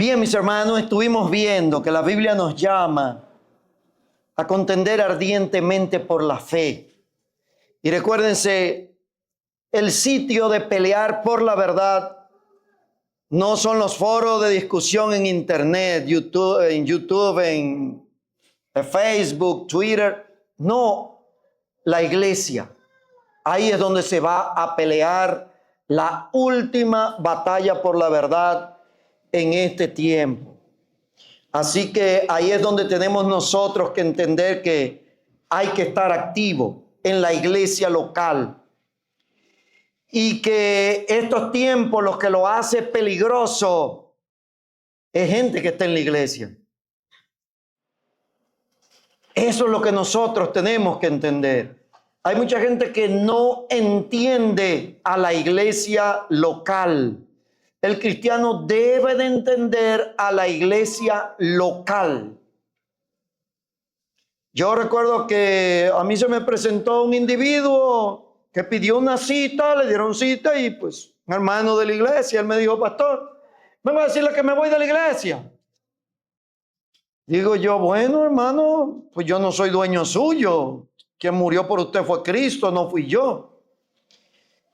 Bien, mis hermanos, estuvimos viendo que la Biblia nos llama a contender ardientemente por la fe. Y recuérdense, el sitio de pelear por la verdad no son los foros de discusión en Internet, en Facebook, Twitter. No, la iglesia. Ahí es donde se va a pelear la última batalla por la verdad en este tiempo. Así que ahí es donde tenemos nosotros que entender que hay que estar activo en la iglesia local. Y que estos tiempos lo que lo hace peligroso es gente que está en la iglesia. Eso es lo que nosotros tenemos que entender. Hay mucha gente que no entiende a la iglesia local. El cristiano debe de entender a la iglesia local. Yo recuerdo que a mí se me presentó un individuo que pidió una cita, le dieron cita y pues un hermano de la iglesia, él me dijo, pastor, vengo a decirle que me voy de la iglesia. Digo yo, bueno, hermano, pues yo no soy dueño suyo. Quien murió por usted fue Cristo, no fui yo.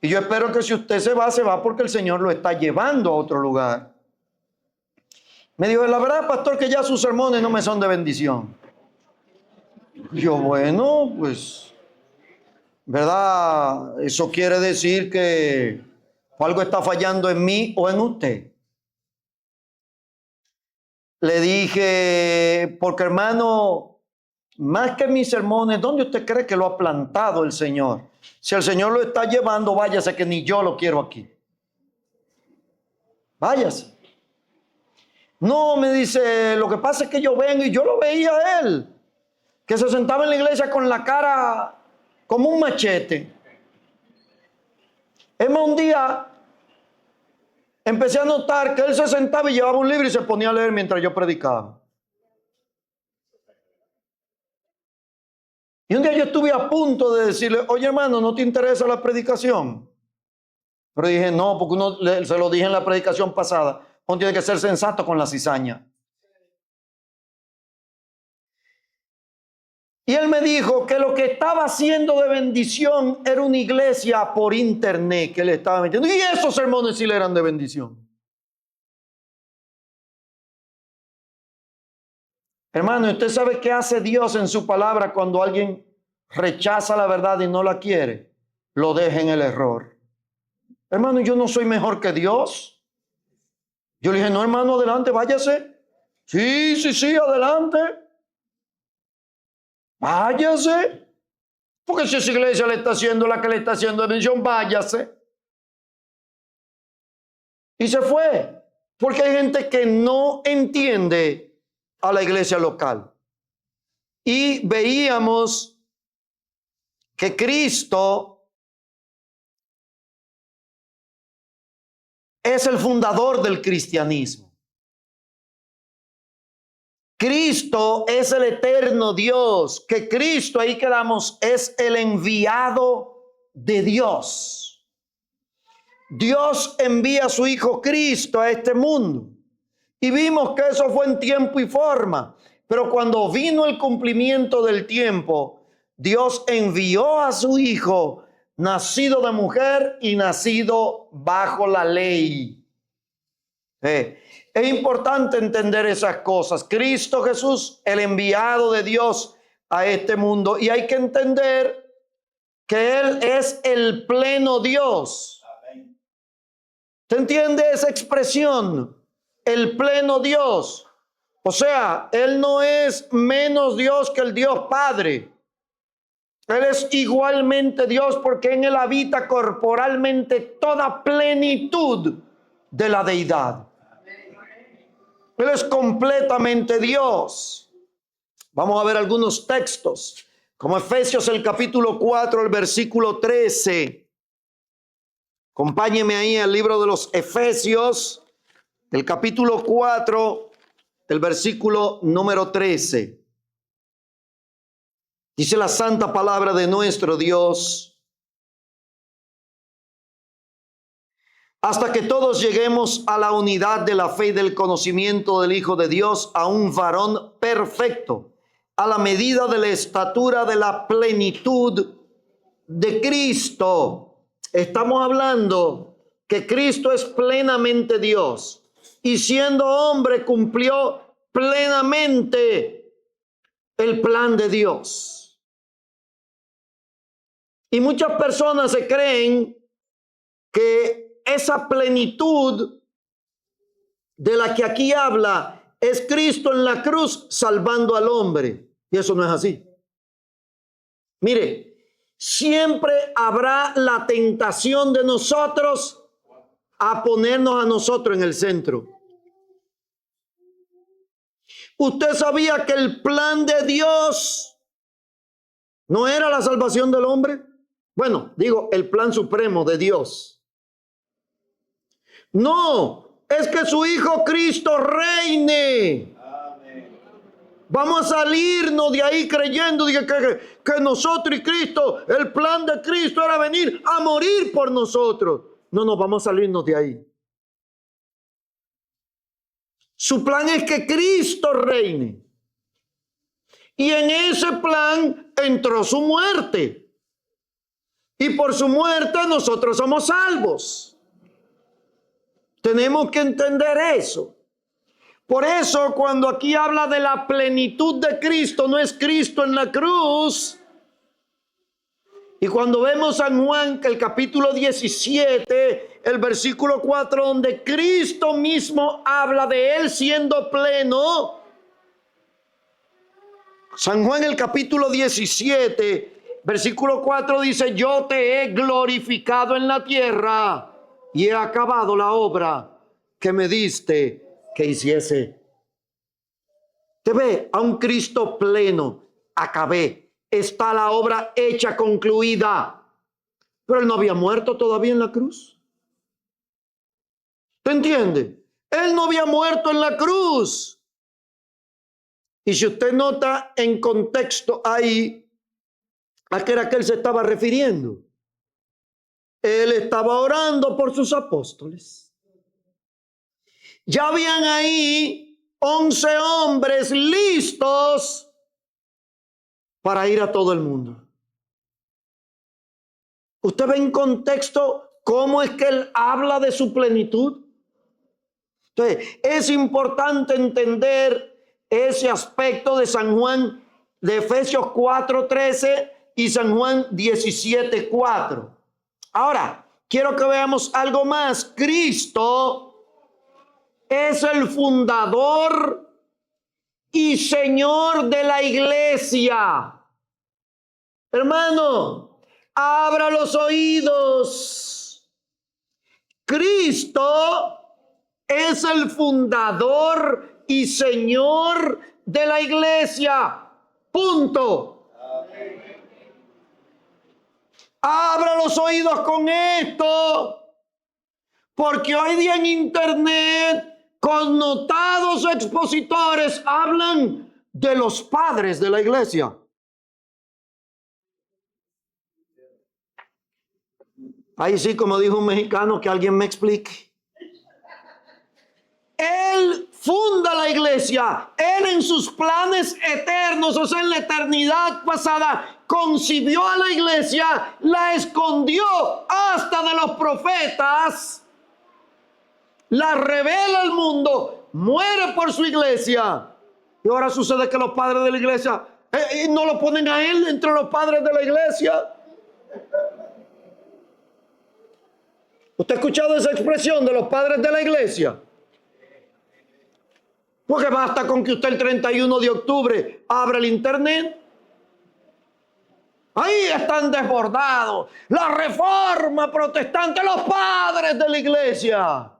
Y yo espero que si usted se va porque el Señor lo está llevando a otro lugar. Me dijo, la verdad, pastor, que ya sus sermones no me son de bendición. Yo, bueno, pues, ¿verdad? Eso quiere decir que algo está fallando en mí o en usted. Le dije, porque hermano, más que mis sermones, ¿dónde usted cree que lo ha plantado el Señor? Si el Señor lo está llevando, váyase que ni yo lo quiero aquí. Váyase. No, me dice, lo que pasa es que yo vengo y yo lo veía a él, que se sentaba en la iglesia con la cara como un machete. Es más, un día empecé a notar que él se sentaba y llevaba un libro y se ponía a leer mientras yo predicaba. Y un día yo estuve a punto de decirle, oye hermano, ¿no te interesa la predicación? Pero dije, no, porque se lo dije en la predicación pasada, uno tiene que ser sensato con la cizaña. Y él me dijo que lo que estaba haciendo de bendición era una iglesia por internet que le estaba metiendo. Y esos sermones sí le eran de bendición. Hermano, ¿usted sabe qué hace Dios en su palabra cuando alguien rechaza la verdad y no la quiere? Lo deja en el error. Hermano, yo no soy mejor que Dios. Yo le dije, no, hermano, adelante, váyase. Sí, adelante. Váyase. Porque si esa iglesia le está haciendo la que le está haciendo de bendición, váyase. Y se fue. Porque hay gente que no entiende a la iglesia local. Y veíamos que Cristo es el fundador del cristianismo. Cristo es el eterno Dios, que Cristo, ahí quedamos, es el enviado de Dios. Dios envía a su Hijo Cristo a este mundo. Y vimos que eso fue en tiempo y forma. Pero cuando vino el cumplimiento del tiempo, Dios envió a su Hijo, nacido de mujer y nacido bajo la ley. Es importante entender esas cosas. Cristo Jesús, el enviado de Dios a este mundo. Y hay que entender que Él es el pleno Dios. ¿Te entiende esa expresión? El pleno Dios. O sea, Él no es menos Dios que el Dios Padre. Él es igualmente Dios porque en Él habita corporalmente toda plenitud de la deidad. Él es completamente Dios. Vamos a ver algunos textos, como Efesios el capítulo 4, el versículo 13. Acompáñeme ahí al libro de los Efesios, el capítulo 4, el versículo número 13. Dice la santa palabra de nuestro Dios: hasta que todos lleguemos a la unidad de la fe y del conocimiento del Hijo de Dios, a un varón perfecto, a la medida de la estatura de la plenitud de Cristo. Estamos hablando que Cristo es plenamente Dios y siendo hombre cumplió plenamente el plan de Dios. Y muchas personas se creen que esa plenitud de la que aquí habla es Cristo en la cruz salvando al hombre. Y eso no es así. Mire, siempre habrá la tentación de nosotros a ponernos a nosotros en el centro. ¿Usted sabía que el plan de Dios no era la salvación del hombre? Bueno, digo, el plan supremo de Dios. No, es que su Hijo Cristo reine. Vamos a salirnos de ahí creyendo que nosotros y Cristo, el plan de Cristo era venir a morir por nosotros. No, vamos a salirnos de ahí. Su plan es que Cristo reine. Y en ese plan entró su muerte. Y por su muerte nosotros somos salvos. Tenemos que entender eso. Por eso cuando aquí habla de la plenitud de Cristo, no es Cristo en la cruz. Y cuando vemos San Juan, que el capítulo 17, el versículo 4, donde Cristo mismo habla de él siendo pleno. San Juan, el capítulo 17, versículo 4 dice: yo te he glorificado en la tierra y he acabado la obra que me diste que hiciese. Te ve, a un Cristo pleno, acabé. Está la obra hecha, concluida. Pero él no había muerto todavía en la cruz. ¿Te entiende? Él no había muerto en la cruz. Y si usted nota en contexto ahí, ¿a qué era que él se estaba refiriendo? Él estaba orando por sus apóstoles. Ya habían ahí 11 hombres listos para ir a todo el mundo. ¿Usted ve en contexto cómo es que él habla de su plenitud? Entonces, es importante entender ese aspecto de San Juan, de Efesios 4:13 y San Juan 17:4. Ahora, quiero que veamos algo más. Cristo es el fundador y Señor de la iglesia. Hermano, abra los oídos. Cristo es el fundador y Señor de la iglesia. Punto. Abra los oídos con esto, porque hoy día en internet connotados expositores hablan de los padres de la iglesia. Ahí sí, como dijo un mexicano, que alguien me explique. Él funda la iglesia. Él en sus planes eternos, o sea, en la eternidad pasada, concibió a la iglesia, la escondió hasta de los profetas, la revela al mundo, muere por su iglesia. Y ahora sucede que los padres de la iglesia no lo ponen a él entre los padres de la iglesia. ¿Usted ha escuchado esa expresión de los padres de la iglesia? Porque basta con que usted el 31 de octubre abra el internet. Ahí están desbordados. La reforma protestante, los padres de la iglesia.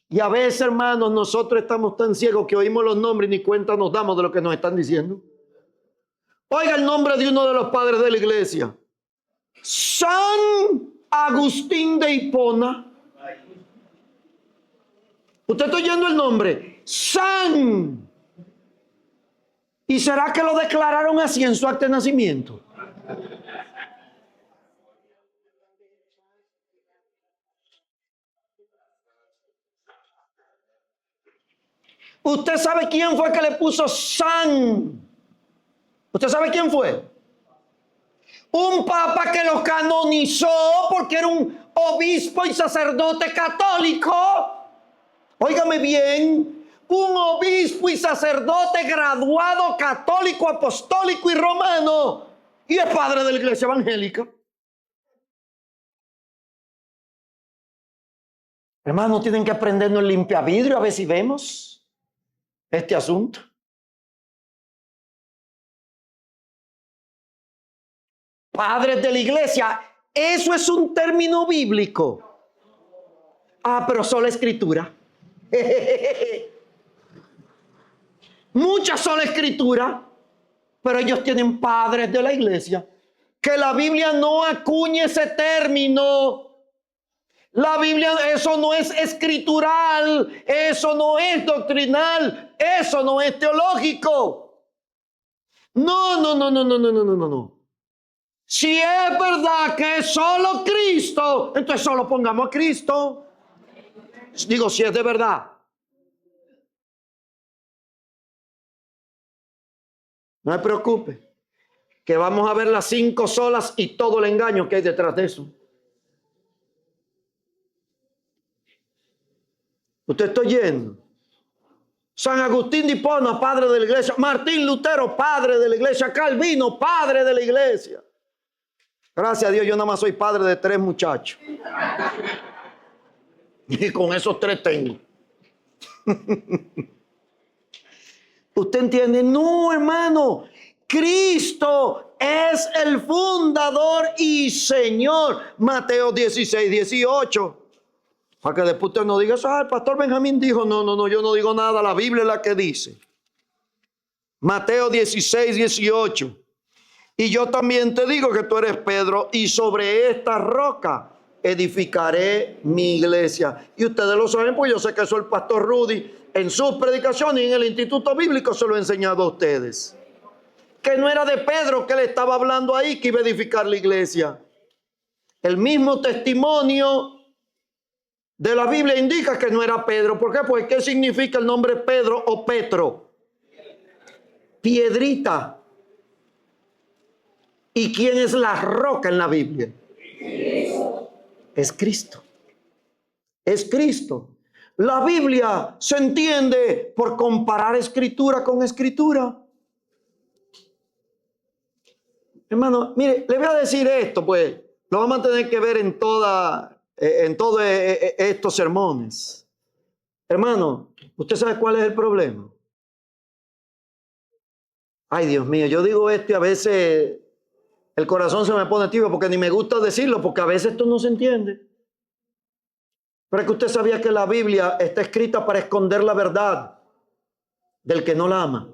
Y a veces, hermanos, nosotros estamos tan ciegos que oímos los nombres y ni cuenta nos damos de lo que nos están diciendo. Oiga el nombre de uno de los padres de la iglesia. San Agustín de Hipona. ¿Usted está oyendo el nombre? San. ¿Y será que lo declararon así en su acta de nacimiento? ¿Usted sabe quién fue que le puso San? ¿Usted sabe quién fue? Un papa que lo canonizó porque era un obispo y sacerdote católico. Óigame bien, un obispo y sacerdote graduado católico, apostólico y romano. Y es padre de la iglesia evangélica. Hermanos, tienen que aprendernos el limpiavidrio a ver si vemos este asunto. Padres de la iglesia, eso es un término bíblico. Ah, pero sola escritura. Mucha sola escritura, pero ellos tienen padres de la iglesia. Que la Biblia no acuñe ese término. La Biblia, eso no es escritural, eso no es doctrinal, eso no es teológico. No. Si es verdad que es solo Cristo, entonces solo pongamos a Cristo. Digo, si es de verdad. No se preocupe, que vamos a ver las 5 solas y todo el engaño que hay detrás de eso. Usted está oyendo. San Agustín de Hipona, padre de la iglesia. Martín Lutero, padre de la iglesia. Calvino, padre de la iglesia. Gracias a Dios, yo nada más soy padre de 3 muchachos. Y con esos 3 tengo. ¿Usted entiende? No, hermano. Cristo es el fundador y Señor. Mateo 16, 18. Para que después usted no diga, el pastor Benjamín dijo, no, yo no digo nada, la Biblia es la que dice. Mateo 16, 18. Y yo también te digo que tú eres Pedro, y sobre esta roca edificaré mi iglesia. Y ustedes lo saben, pues yo sé que eso el pastor Rudy en sus predicaciones y en el Instituto Bíblico se lo he enseñado a ustedes. Que no era de Pedro que le estaba hablando ahí, que iba a edificar la iglesia. El mismo testimonio de la Biblia indica que no era Pedro. ¿Por qué? Pues ¿qué significa el nombre Pedro o Petro? Piedrita. ¿Y quién es la roca en la Biblia? Es Cristo. Es Cristo. La Biblia se entiende por comparar escritura con escritura. Hermano, mire, le voy a decir esto, pues lo vamos a tener que ver en todos estos sermones. Hermano, ¿usted sabe cuál es el problema? Ay, Dios mío, yo digo esto y a veces el corazón se me pone tibio porque ni me gusta decirlo, porque a veces esto no se entiende. Pero es que usted sabía que la Biblia está escrita para esconder la verdad del que no la ama.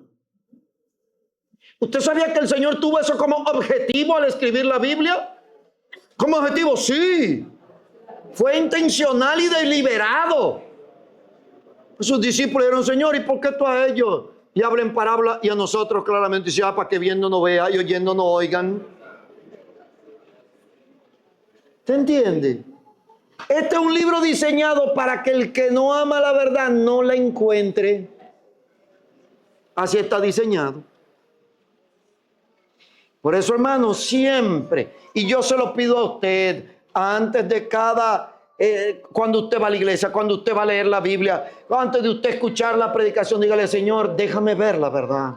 ¿Usted sabía que el Señor tuvo eso como objetivo al escribir la Biblia? ¿Como objetivo? Sí. Fue intencional y deliberado. Sus discípulos dijeron, Señor, ¿y por qué tú a ellos? Y hablen parábola y a nosotros claramente dice, para que viendo no vea y oyendo no oigan. ¿Te entiende? Este es un libro diseñado para que el que no ama la verdad no la encuentre. Así está diseñado. Por eso, hermano, siempre, y yo se lo pido a usted, antes de cada, cuando usted va a la iglesia, cuando usted va a leer la Biblia, antes de usted escuchar la predicación, dígale, Señor, déjame ver la verdad.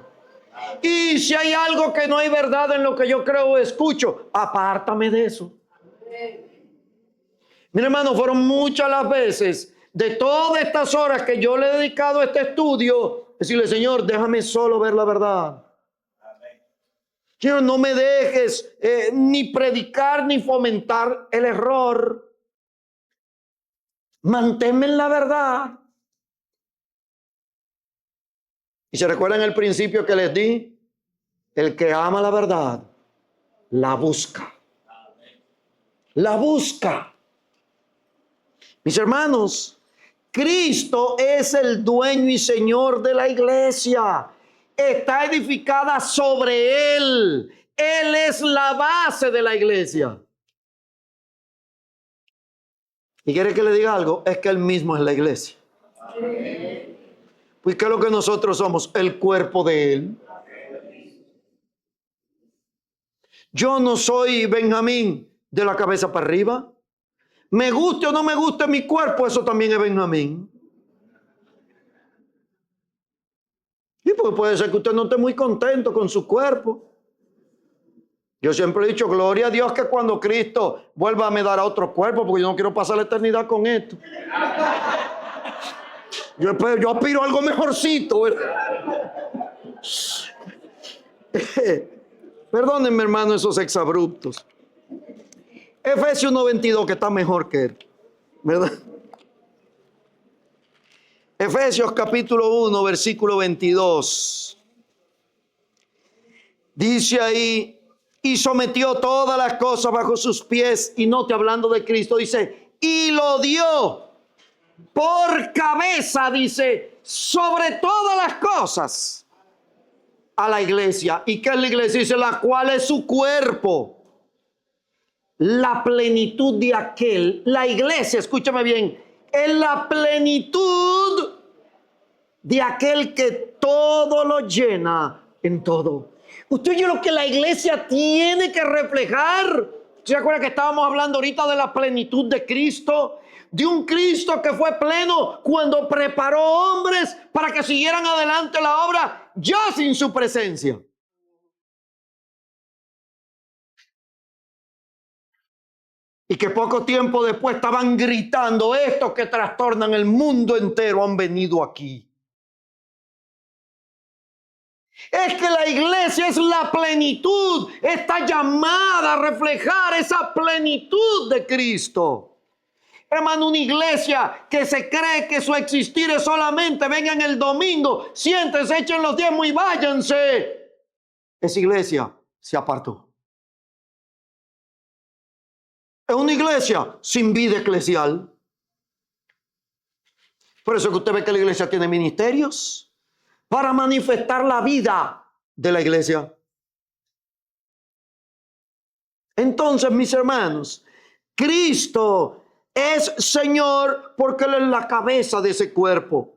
Y si hay algo que no hay verdad en lo que yo creo o escucho, apártame de eso. Mira, hermano, fueron muchas las veces, de todas estas horas que yo le he dedicado a este estudio, decirle, Señor, déjame solo ver la verdad. Señor, no me dejes ni predicar ni fomentar el error. Manténme en la verdad. Y se recuerdan el principio que les di. El que ama la verdad, la busca. La busca. Mis hermanos, Cristo es el dueño y Señor de la iglesia. Está edificada sobre Él. Él es la base de la iglesia. ¿Y quiere que le diga algo? Es que Él mismo es la iglesia. Pues, ¿qué es lo que nosotros somos? El cuerpo de Él. Yo no soy Benjamín de la cabeza para arriba. Me guste o no me guste mi cuerpo, eso también es Benjamín. Y pues puede ser que usted no esté muy contento con su cuerpo. Yo siempre he dicho, gloria a Dios que cuando Cristo vuelva a me dar a otro cuerpo, porque yo no quiero pasar la eternidad con esto. Yo aspiro a algo mejorcito, ¿verdad? Perdónenme, hermano, esos exabruptos. Efesios 1:22, que está mejor que él, ¿verdad? Efesios capítulo 1, versículo 22. Dice ahí, y sometió todas las cosas bajo sus pies, y no te hablando de Cristo, dice, y lo dio por cabeza, dice, sobre todas las cosas a la iglesia. ¿Y qué es la iglesia? Dice, la cual es su cuerpo, la plenitud de aquel. La iglesia, escúchame bien, es la plenitud de aquel que todo lo llena en todo. Usted oye lo que la iglesia tiene que reflejar. ¿Se acuerda que estábamos hablando ahorita de la plenitud de Cristo? De un Cristo que fue pleno cuando preparó hombres para que siguieran adelante la obra ya sin su presencia. Y que poco tiempo después estaban gritando, estos que trastornan el mundo entero han venido aquí. Es que la iglesia es la plenitud, está llamada a reflejar esa plenitud de Cristo. Hermano, una iglesia que se cree que su existir es solamente vengan el domingo, siéntense, echen los diezmos y váyanse. Esa iglesia se apartó. Es una iglesia sin vida eclesial. Por eso que usted ve que la iglesia tiene ministerios para manifestar la vida de la iglesia. Entonces, mis hermanos, Cristo es Señor porque Él es la cabeza de ese cuerpo.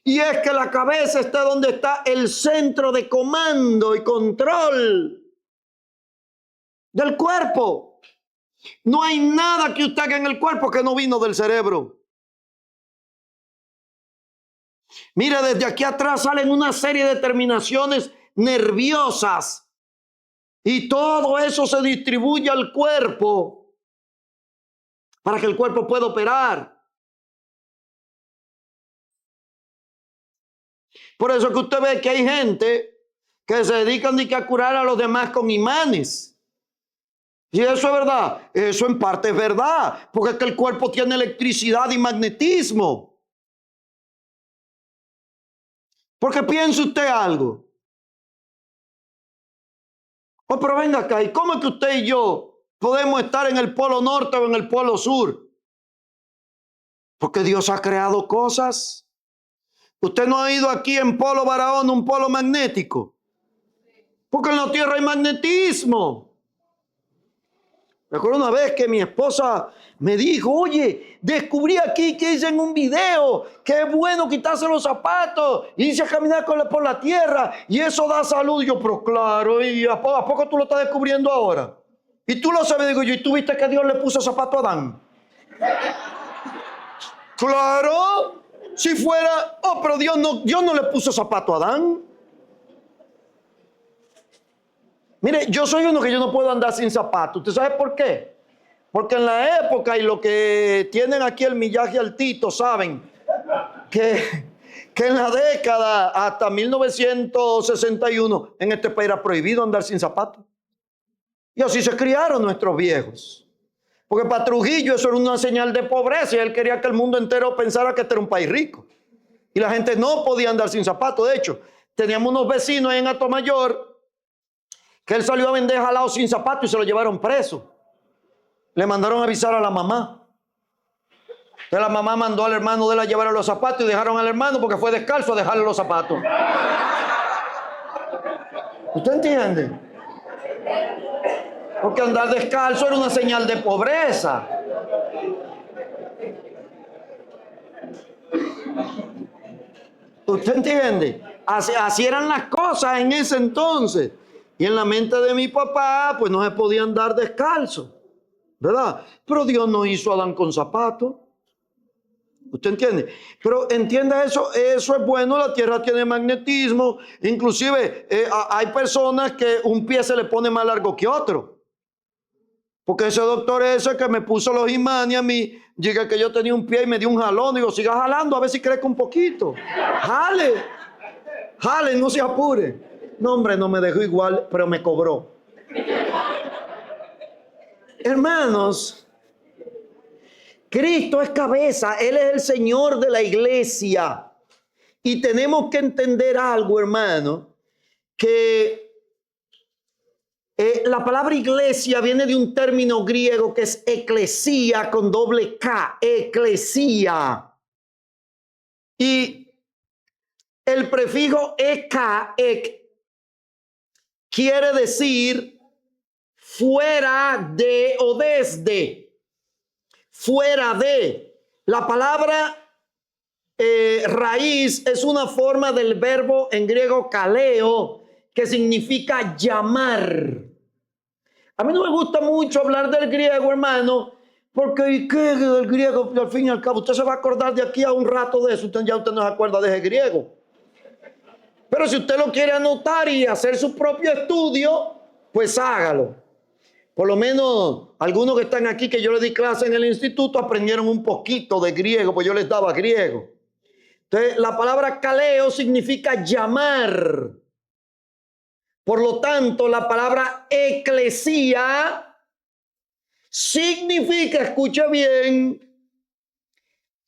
Y es que la cabeza está donde está el centro de comando y control del cuerpo. No hay nada que usted haga en el cuerpo que no vino del cerebro. Mire, desde aquí atrás salen una serie de terminaciones nerviosas y todo eso se distribuye al cuerpo para que el cuerpo pueda operar. Por eso que usted ve que hay gente que se dedican a curar a los demás con imanes. Y eso es verdad, eso en parte es verdad, porque es que el cuerpo tiene electricidad y magnetismo. Porque piense usted algo. Oh, pero venga acá, ¿y cómo es que usted y yo podemos estar en el polo norte o en el polo sur? Porque Dios ha creado cosas. Usted no ha ido aquí en Polo Barahona, un polo magnético. Porque en la tierra hay magnetismo. Recuerdo una vez que mi esposa me dijo, oye, descubrí aquí que hice en un video que es bueno quitarse los zapatos y irse a caminar por la tierra y eso da salud. Y yo, pero claro, ¿y a poco tú lo estás descubriendo ahora? Y tú lo sabes, digo yo, ¿y tú viste que Dios le puso zapato a Adán? Claro, si fuera, oh, pero Dios no le puso zapato a Adán. Mire, yo soy uno que yo no puedo andar sin zapatos. ¿Usted sabe por qué? Porque en la época y lo que tienen aquí el millaje altito saben que en la década hasta 1961 en este país era prohibido andar sin zapatos. Y así se criaron nuestros viejos. Porque para Trujillo eso era una señal de pobreza y él quería que el mundo entero pensara que este era un país rico. Y la gente no podía andar sin zapatos. De hecho, teníamos unos vecinos ahí en Atomayor que él salió a vender jalado sin zapatos y se lo llevaron preso. Le mandaron a avisar a la mamá. Entonces la mamá mandó al hermano de él a llevar los zapatos y dejaron al hermano porque fue descalzo a dejarle los zapatos. ¿Usted entiende? Porque andar descalzo era una señal de pobreza. ¿Usted entiende? Así eran las cosas en ese entonces. Y en la mente de mi papá, pues no se podía andar descalzo, ¿verdad? Pero Dios no hizo a Adán con zapatos. ¿Usted entiende? Pero entienda eso es bueno, la tierra tiene magnetismo. Inclusive hay personas que un pie se le pone más largo que otro. Porque ese doctor ese que me puso los imanes a mí, diga que yo tenía un pie y me dio un jalón. Digo, siga jalando a ver si crezca un poquito. Jale, jale, no se apure. No, hombre, no me dejó igual, pero me cobró. Hermanos, Cristo es cabeza, Él es el Señor de la iglesia. Y tenemos que entender algo, hermano, que la palabra iglesia viene de un término griego que es eclesía con doble K, eclesía. Y el prefijo ek, quiere decir fuera de o desde. Fuera de. La palabra raíz es una forma del verbo en griego kaleo, que significa llamar. A mí no me gusta mucho hablar del griego, hermano, porque ¿qué del griego? Al fin y al cabo, usted se va a acordar de aquí a un rato de eso. Usted no se acuerda de ese griego. Pero si usted lo quiere anotar y hacer su propio estudio, pues hágalo. Por lo menos algunos que están aquí, que yo les di clase en el instituto, aprendieron un poquito de griego, pues yo les daba griego. Entonces, la palabra kaleo significa llamar. Por lo tanto, la palabra eclesía significa, escucha bien,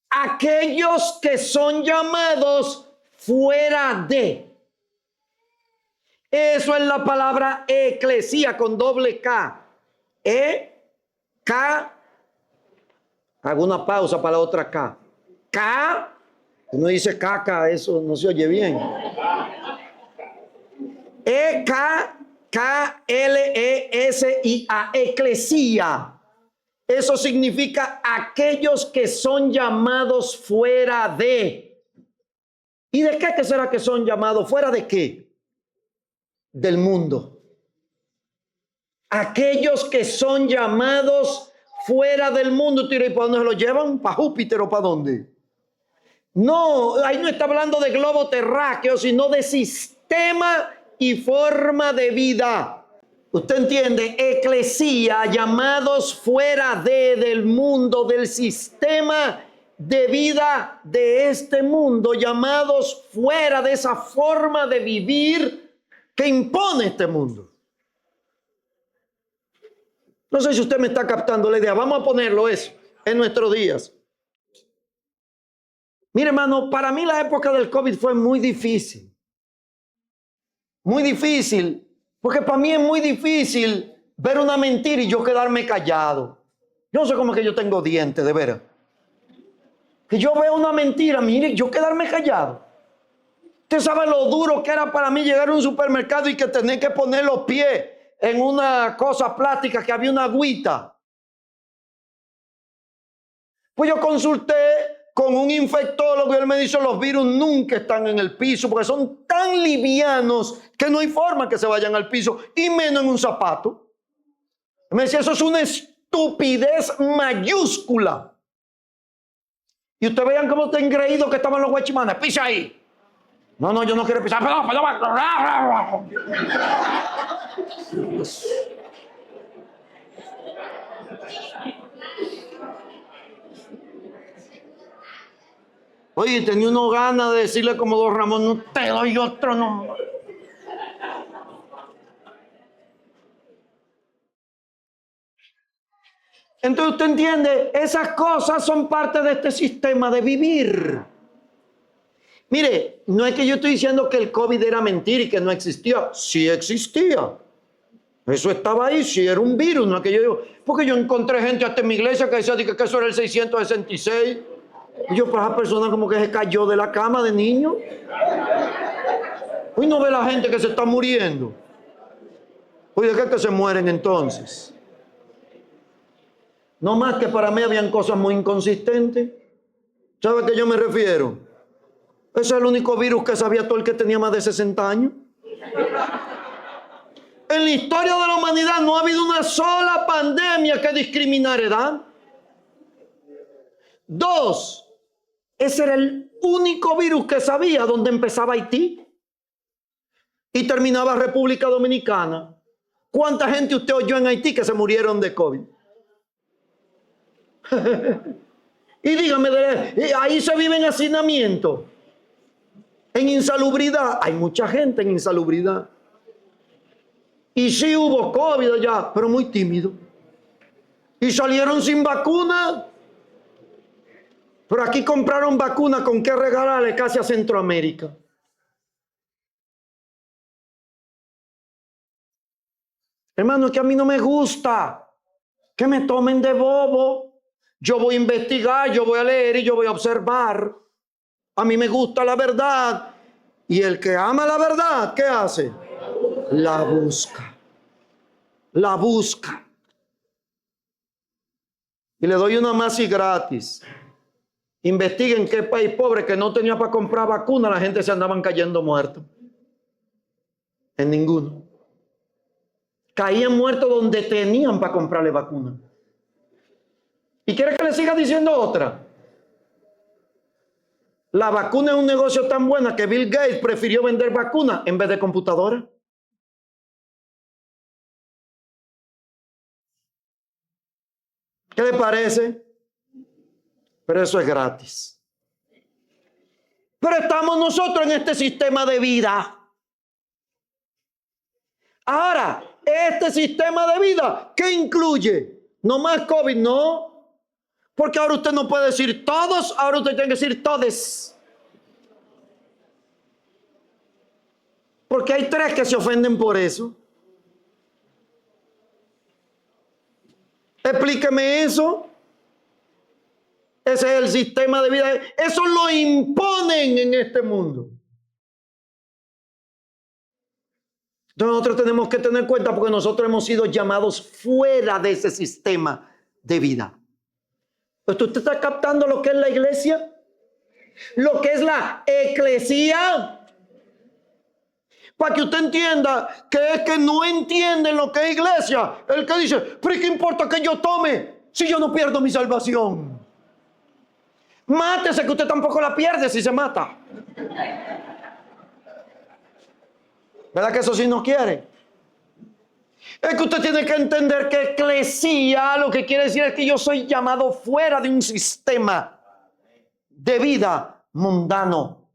aquellos que son llamados fuera de. Eso es la palabra eclesía con doble K. K. Hago una pausa para la otra K. K. Uno dice caca, eso no se oye bien. K-L-E-S-I-A, eclesía. Eso significa aquellos que son llamados fuera de. ¿Y de qué será que son llamados? ¿Fuera de qué? Del mundo. Aquellos que son llamados fuera del mundo. ¿Y para dónde se los llevan? ¿Para Júpiter o para dónde? No, ahí no está hablando de globo terráqueo, sino de sistema y forma de vida. ¿Usted entiende? Eclesía, llamados fuera del mundo, del sistema de vida de este mundo, llamados fuera de esa forma de vivir que impone este mundo. No sé si usted me está captando la idea. Vamos a ponerlo eso en nuestros días. Mire, hermano, para mí la época del COVID fue muy difícil. Muy difícil. Porque para mí es muy difícil ver una mentira y yo quedarme callado. Yo no sé cómo es que yo tengo dientes, de veras. Que yo veo una mentira, mire, yo quedarme callado. Usted sabe lo duro que era para mí llegar a un supermercado y que tener que poner los pies en una cosa plástica que había una agüita. Pues yo consulté con un infectólogo y él me dice, los virus nunca están en el piso porque son tan livianos que no hay forma que se vayan al piso, y menos en un zapato. Me decía, eso es una estupidez mayúscula. Y ustedes vean cómo está engreído que estaban los guachimanes. Pisa ahí. No, yo no quiero pisar. Perdón. Oye, tenía uno ganas de decirle como Don Ramón, no te doy otro nombre. Entonces usted entiende, esas cosas son parte de este sistema de vivir. Mire, no es que yo estoy diciendo que el COVID era mentira y que no existía. Sí existía. Eso estaba ahí, sí era un virus. No es que yo digo, porque yo encontré gente hasta en mi iglesia que decía que eso era el 666. Y yo, para esa persona como que se cayó de la cama de niño. Hoy no ve la gente que se está muriendo. Oye, ¿de qué que se mueren entonces? No más que para mí habían cosas muy inconsistentes. ¿Sabe a qué yo me refiero? Ese es el único virus que sabía todo el que tenía más de 60 años. En la historia de la humanidad no ha habido una sola pandemia que discriminara edad. 2, ese era el único virus que sabía dónde empezaba Haití y terminaba República Dominicana. ¿Cuánta gente usted oyó en Haití que se murieron de COVID? Y dígame, ahí se vive en hacinamiento, en insalubridad. Hay mucha gente en insalubridad. Y sí hubo COVID allá, pero muy tímido. Y salieron sin vacuna. Pero aquí compraron vacuna con qué regalarle casi a Centroamérica. Hermano, es que a mí no me gusta que me tomen de bobo. Yo voy a investigar, yo voy a leer y yo voy a observar. A mí me gusta la verdad. Y el que ama la verdad, ¿qué hace? La busca. La busca. Y le doy una más y gratis. Investiguen qué país pobre que no tenía para comprar vacuna, la gente se andaban cayendo muertos. En ninguno. Caían muertos donde tenían para comprarle vacuna. ¿Y quiere que le siga diciendo otra? La vacuna es un negocio tan buena que Bill Gates prefirió vender vacuna en vez de computadora. ¿Qué le parece? Pero eso es gratis. Pero estamos nosotros en este sistema de vida. Ahora, este sistema de vida, ¿qué incluye? No más COVID, no. Porque ahora usted no puede decir todos, ahora usted tiene que decir todes. Porque hay 3 que se ofenden por eso. Explíqueme eso. Ese es el sistema de vida. Eso lo imponen en este mundo. Entonces nosotros tenemos que tener cuenta porque nosotros hemos sido llamados fuera de ese sistema de vida. ¿Usted está captando lo que es la iglesia? Lo que es la eclesía. Para que usted entienda que es que no entienden lo que es iglesia. El que dice, pero ¿qué importa que yo tome si yo no pierdo mi salvación? Mátese, que usted tampoco la pierde si se mata. ¿Verdad que eso sí no quiere? Es que usted tiene que entender que eclesía lo que quiere decir es que yo soy llamado fuera de un sistema de vida mundano.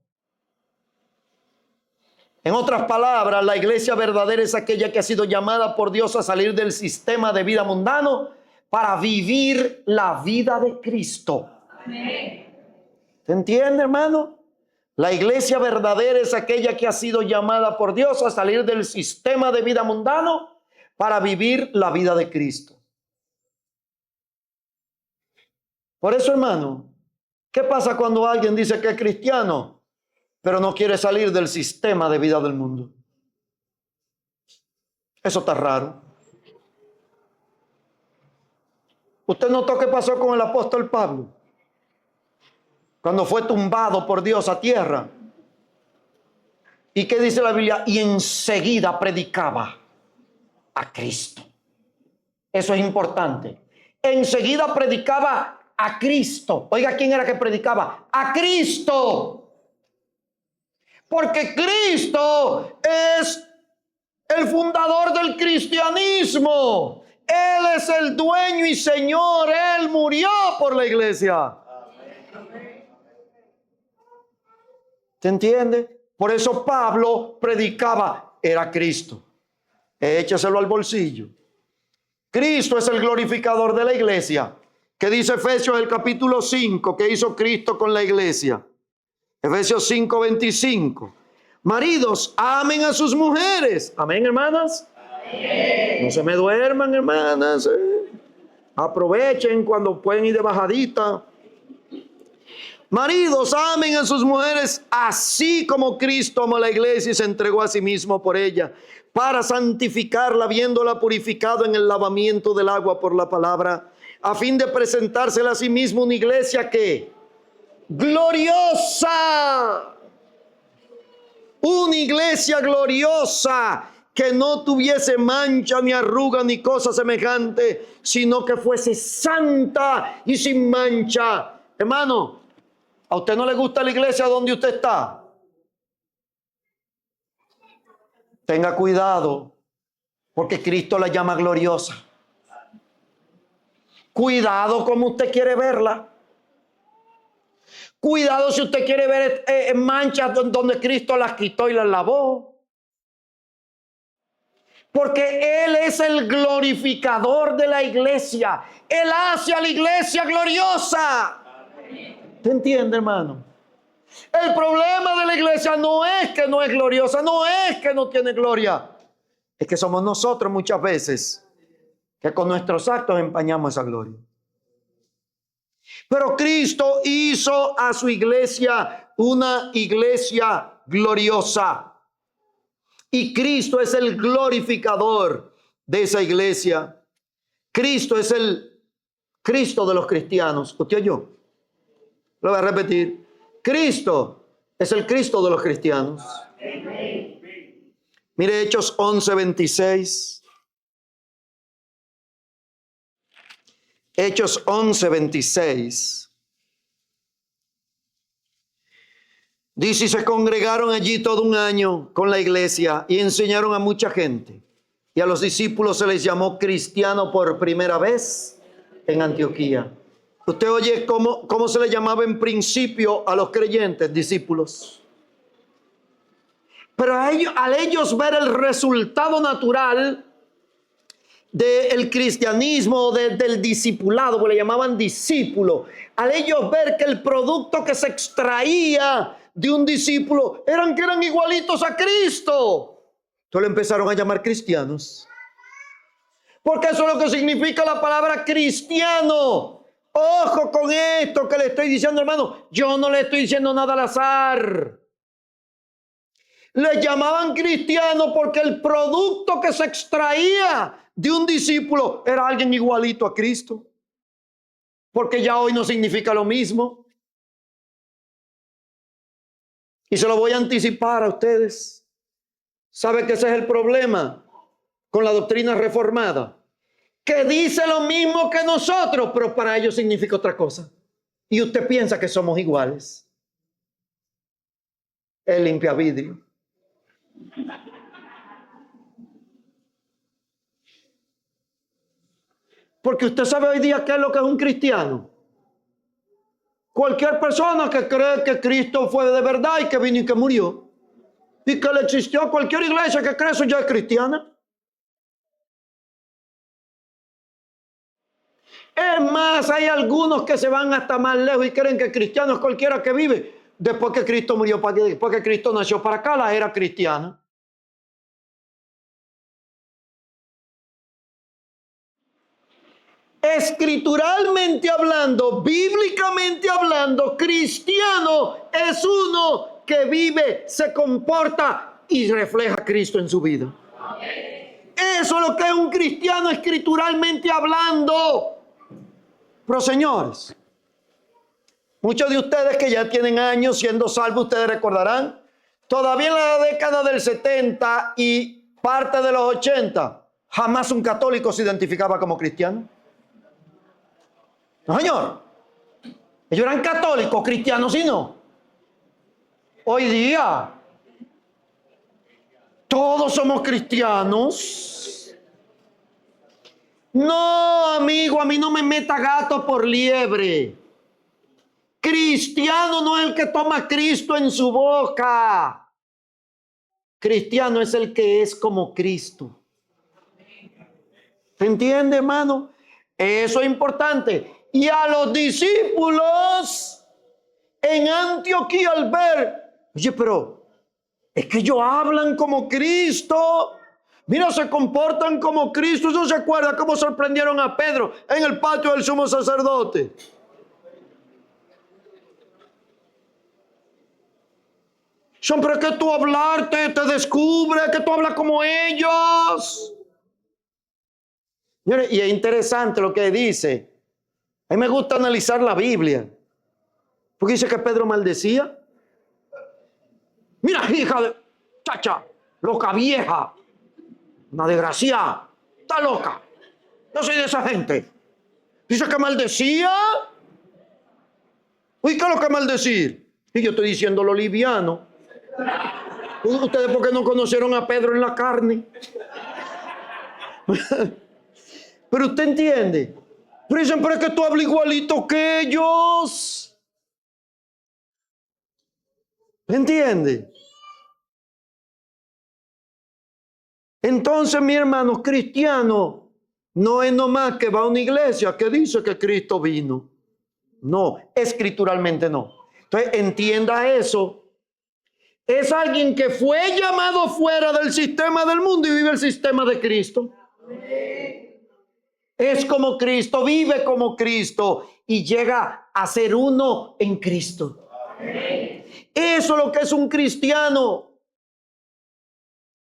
En otras palabras, la iglesia verdadera es aquella que ha sido llamada por Dios a salir del sistema de vida mundano para vivir la vida de Cristo. ¿Se entiende, hermano? La iglesia verdadera es aquella que ha sido llamada por Dios a salir del sistema de vida mundano para vivir la vida de Cristo. Por eso, hermano, ¿qué pasa cuando alguien dice que es cristiano, pero no quiere salir del sistema de vida del mundo? Eso está raro. ¿Usted notó qué pasó con el apóstol Pablo? Cuando fue tumbado por Dios a tierra. ¿Y qué dice la Biblia? Y enseguida predicaba a Cristo. Eso es importante. Enseguida predicaba a Cristo. Oiga, ¿quién era que predicaba? A Cristo. Porque Cristo es el fundador del cristianismo. Él es el dueño y Señor. Él murió por la iglesia. ¿Se entiende? Por eso Pablo predicaba, era Cristo. Échaselo al bolsillo. Cristo es el glorificador de la iglesia. ¿Qué dice Efesios el capítulo 5? ¿Qué hizo Cristo con la iglesia? Efesios 5:25. Maridos, amen a sus mujeres. Amén, hermanas. Amén. No se me duerman, hermanas. Aprovechen cuando pueden ir de bajadita. Maridos, amen a sus mujeres así como Cristo amó a la iglesia y se entregó a sí mismo por ella, para santificarla, habiéndola purificado en el lavamiento del agua por la palabra, a fin de presentársela a sí mismo una iglesia que gloriosa, iglesia gloriosa que no tuviese mancha ni arruga ni cosa semejante, sino que fuese santa y sin mancha. Hermano, ¿a usted no le gusta la iglesia donde usted está? Tenga cuidado, porque Cristo la llama gloriosa. Cuidado como usted quiere verla. Cuidado si usted quiere ver manchas donde Cristo las quitó y las lavó. Porque Él es el glorificador de la iglesia. Él hace a la iglesia gloriosa. ¿Te entiende, hermano? El problema de la iglesia no es que no es gloriosa, no es que no tiene gloria. Es que somos nosotros muchas veces que con nuestros actos empañamos esa gloria. Pero Cristo hizo a su iglesia una iglesia gloriosa. Y Cristo es el glorificador de esa iglesia. Cristo es el Cristo de los cristianos. ¿Usted oyó? Lo voy a repetir. Cristo es el Cristo de los cristianos. Mire Hechos 11:26. Hechos 11:26. Dice, y se congregaron allí todo un año con la iglesia y enseñaron a mucha gente. Y a los discípulos se les llamó cristiano por primera vez en Antioquía. Usted oye cómo se le llamaba en principio a los creyentes, discípulos. Pero al ellos ver el resultado natural del cristianismo, del discipulado, porque le llamaban discípulo, al ellos ver que el producto que se extraía de un discípulo eran igualitos a Cristo, entonces le empezaron a llamar cristianos. Porque eso es lo que significa la palabra cristiano. Ojo con esto que le estoy diciendo, hermano. Yo no le estoy diciendo nada al azar. Le llamaban cristiano porque el producto que se extraía de un discípulo era alguien igualito a Cristo. Porque ya hoy no significa lo mismo. Y se lo voy a anticipar a ustedes. ¿Sabe que ese es el problema con la doctrina reformada? Que dice lo mismo que nosotros, pero para ellos significa otra cosa. Y usted piensa que somos iguales. El limpiavidrio. Porque usted sabe hoy día qué es lo que es un cristiano. Cualquier persona que cree que Cristo fue de verdad y que vino y que murió. Y que le existió cualquier iglesia que cree eso ya es cristiana. Es más, hay algunos que se van hasta más lejos y creen que cristiano es cualquiera que vive después que Cristo murió, después que Cristo nació para acá, la era cristiana. Escrituralmente hablando, bíblicamente hablando, cristiano es uno que vive, se comporta y refleja a Cristo en su vida. Eso es lo que es un cristiano escrituralmente hablando. Pero señores, muchos de ustedes que ya tienen años siendo salvos, ustedes recordarán, todavía en la década del 70 y parte de los 80, jamás un católico se identificaba como cristiano. No, señor. Ellos eran católicos, cristianos y no. Hoy día, todos somos cristianos. No, amigo, a mí no me meta gato por liebre. Cristiano no es el que toma a Cristo en su boca. Cristiano es el que es como Cristo. ¿Se entiende, hermano? Eso es importante. Y a los discípulos en Antioquía al ver, oye, pero es que ellos hablan como Cristo. Mira, se comportan como Cristo. ¿Usted se acuerda cómo sorprendieron a Pedro en el patio del sumo sacerdote? Siempre que tú hablar te descubre que tú hablas como ellos. Y es interesante lo que dice. A mí me gusta analizar la Biblia. Porque dice que Pedro maldecía. Mira, hija de... chacha, loca vieja, una desgraciada, está loca. Yo soy de esa gente. Dice que maldecía. Uy, ¿qué es lo que maldecir? Y yo estoy diciendo lo liviano. ¿Ustedes por qué no conocieron a Pedro en la carne? Pero usted entiende. Pero dicen, pero es que tú hablas igualito que ellos. ¿Entiende? Entonces, mi hermano, cristiano no es nomás que va a una iglesia que dice que Cristo vino. No, escrituralmente no. Entonces, entienda eso. Es alguien que fue llamado fuera del sistema del mundo y vive el sistema de Cristo. Es como Cristo, vive como Cristo y llega a ser uno en Cristo. Eso es lo que es un cristiano.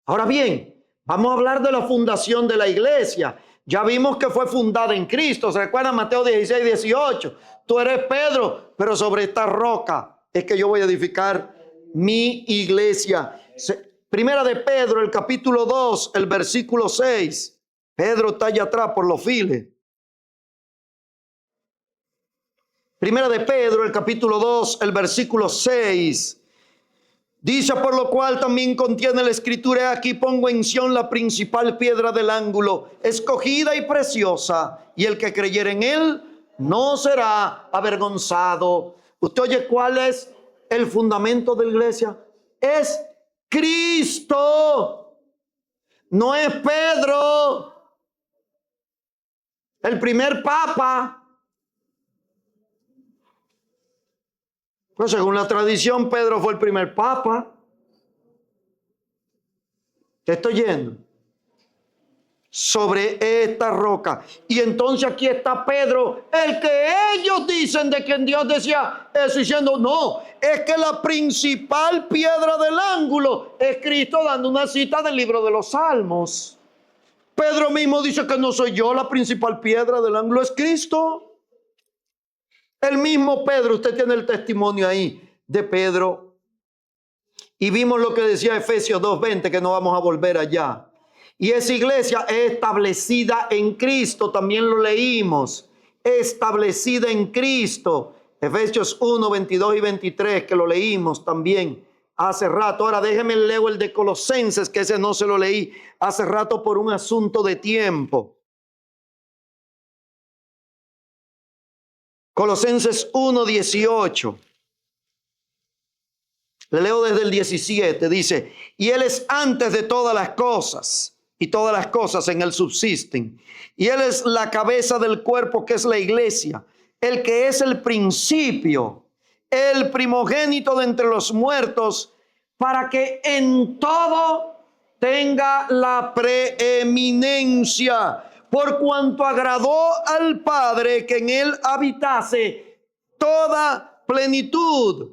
Ahora bien, vamos a hablar de la fundación de la iglesia. Ya vimos que fue fundada en Cristo. ¿Se recuerdan Mateo 16, 18? Tú eres Pedro, pero sobre esta roca es que yo voy a edificar mi iglesia. Primera de Pedro, el capítulo 2, el versículo 6. Pedro está allá atrás por los files. Primera de Pedro, el capítulo 2, el versículo 6. Dice, por lo cual también contiene la escritura, aquí pongo en Sión la principal piedra del ángulo, escogida y preciosa, y el que creyere en él no será avergonzado. ¿Usted oye cuál es el fundamento de la iglesia? Es Cristo, no es Pedro, el primer papa. Pues según la tradición, Pedro fue el primer papa. Te estoy yendo. Sobre esta roca. Y entonces aquí está Pedro, el que ellos dicen de quien Dios decía eso, diciendo no, es que la principal piedra del ángulo es Cristo, dando una cita del libro de los Salmos. Pedro mismo dice que no soy yo la principal piedra del ángulo, es Cristo. El mismo Pedro, usted tiene el testimonio ahí de Pedro. Y vimos lo que decía Efesios 2:20, que no vamos a volver allá. Y esa iglesia es establecida en Cristo, también lo leímos. Establecida en Cristo. Efesios 1, 22 y 23, que lo leímos también hace rato. Ahora déjeme leer el de Colosenses, que ese no se lo leí hace rato por un asunto de tiempo. Colosenses 1, 18. Le leo desde el 17. Dice, y Él es antes de todas las cosas, y todas las cosas en Él subsisten. Y Él es la cabeza del cuerpo, que es la iglesia, el que es el principio, el primogénito de entre los muertos, para que en todo tenga la preeminencia, por cuanto agradó al Padre que en él habitase toda plenitud.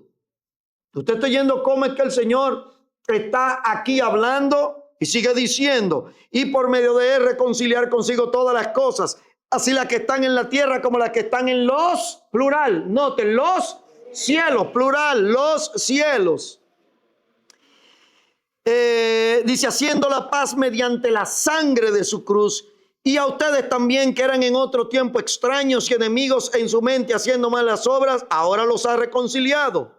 Usted está oyendo cómo es que el Señor está aquí hablando y sigue diciendo, y por medio de él reconciliar consigo todas las cosas, así las que están en la tierra como las que están en los, plural, noten, los cielos, plural, los cielos. Dice, haciendo la paz mediante la sangre de su cruz. Y a ustedes también, que eran en otro tiempo extraños y enemigos en su mente, haciendo malas obras, ahora los ha reconciliado.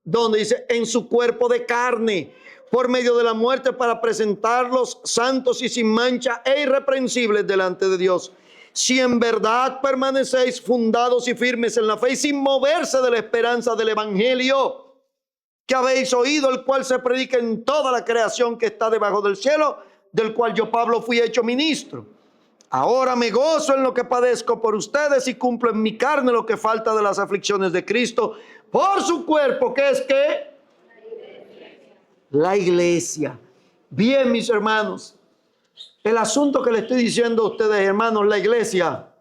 Donde dice, en su cuerpo de carne, por medio de la muerte, para presentarlos santos y sin mancha e irreprensibles delante de Dios. Si en verdad permanecéis fundados y firmes en la fe y sin moverse de la esperanza del evangelio que habéis oído, el cual se predica en toda la creación que está debajo del cielo, del cual yo, Pablo, fui hecho ministro. Ahora me gozo en lo que padezco por ustedes y cumplo en mi carne lo que falta de las aflicciones de Cristo por su cuerpo, que es que la iglesia. Bien, mis hermanos, el asunto que le estoy diciendo a ustedes, hermanos, la iglesia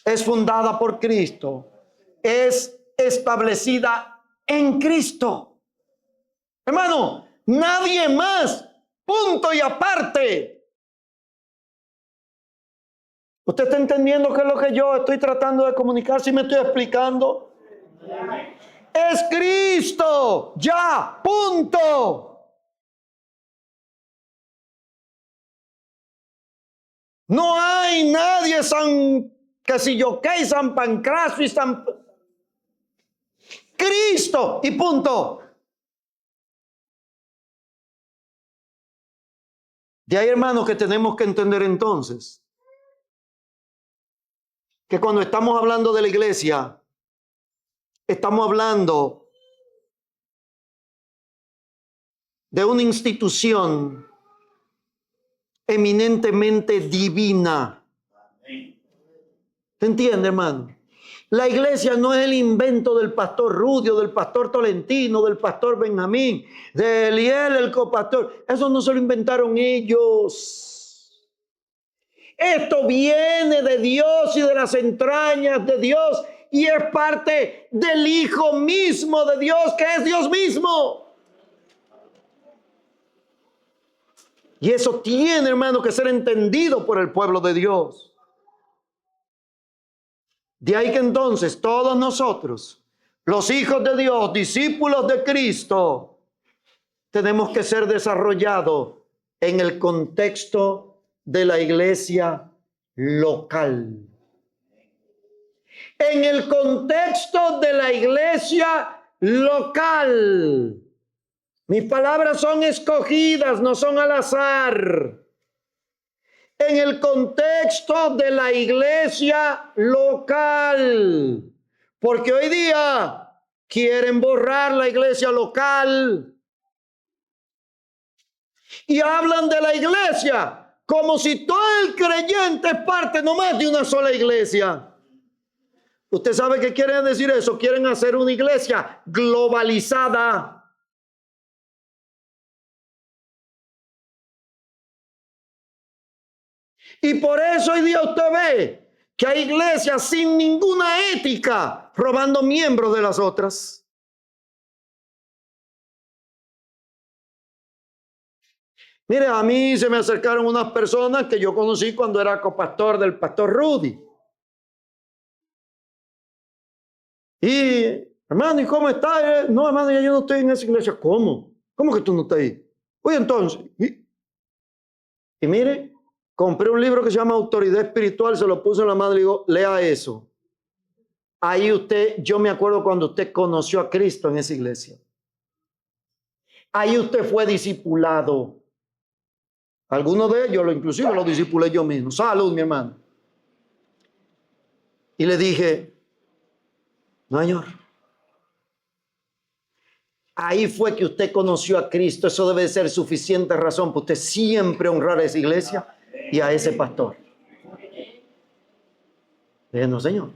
es fundada por Cristo, es establecida en Cristo. Hermano, nadie más, punto y aparte. ¿Usted está entendiendo qué es lo que yo estoy tratando de comunicar? ¿Sí me estoy explicando? Es Cristo, ya, punto. No hay nadie San Casilloque, San Pancracio y San Cristo y punto. De ahí, hermanos, que tenemos que entender entonces que cuando estamos hablando de la iglesia, estamos hablando de una institución eminentemente divina. ¿Te entiende, hermano? La iglesia no es el invento del pastor Rudio, del pastor Tolentino, del pastor Benjamín, de Eliel, el copastor. Eso no se lo inventaron ellos. Esto viene de Dios y de las entrañas de Dios y es parte del Hijo mismo de Dios, que es Dios mismo. Y eso tiene, hermano, que ser entendido por el pueblo de Dios. De ahí que entonces todos nosotros, los hijos de Dios, discípulos de Cristo, tenemos que ser desarrollados en el contexto de la iglesia local. En el contexto de la iglesia local. Mis palabras son escogidas, no son al azar. En el contexto de la iglesia local. Porque hoy día quieren borrar la iglesia local. Y hablan de la iglesia como si todo el creyente es parte nomás de una sola iglesia. ¿Usted sabe qué quieren decir eso? Quieren hacer una iglesia globalizada. Y por eso hoy día usted ve que hay iglesias sin ninguna ética robando miembros de las otras. Mire, a mí se me acercaron unas personas que yo conocí cuando era copastor del pastor Rudy. Y, hermano, ¿y cómo está? No, hermano, ya yo no estoy en esa iglesia. ¿Cómo? ¿Cómo que tú no estás ahí? Oye, entonces. Y mire, compré un libro que se llama Autoridad Espiritual, se lo puse en la mano y le digo, lea eso. Ahí usted, yo me acuerdo cuando usted conoció a Cristo en esa iglesia. Ahí usted fue discipulado. Algunos de ellos, inclusive los discipulé yo mismo. Salud, mi hermano. Y le dije, no, señor. Ahí fue que usted conoció a Cristo. Eso debe ser suficiente razón para usted siempre honrar a esa iglesia y a ese pastor. Dije, no, señor.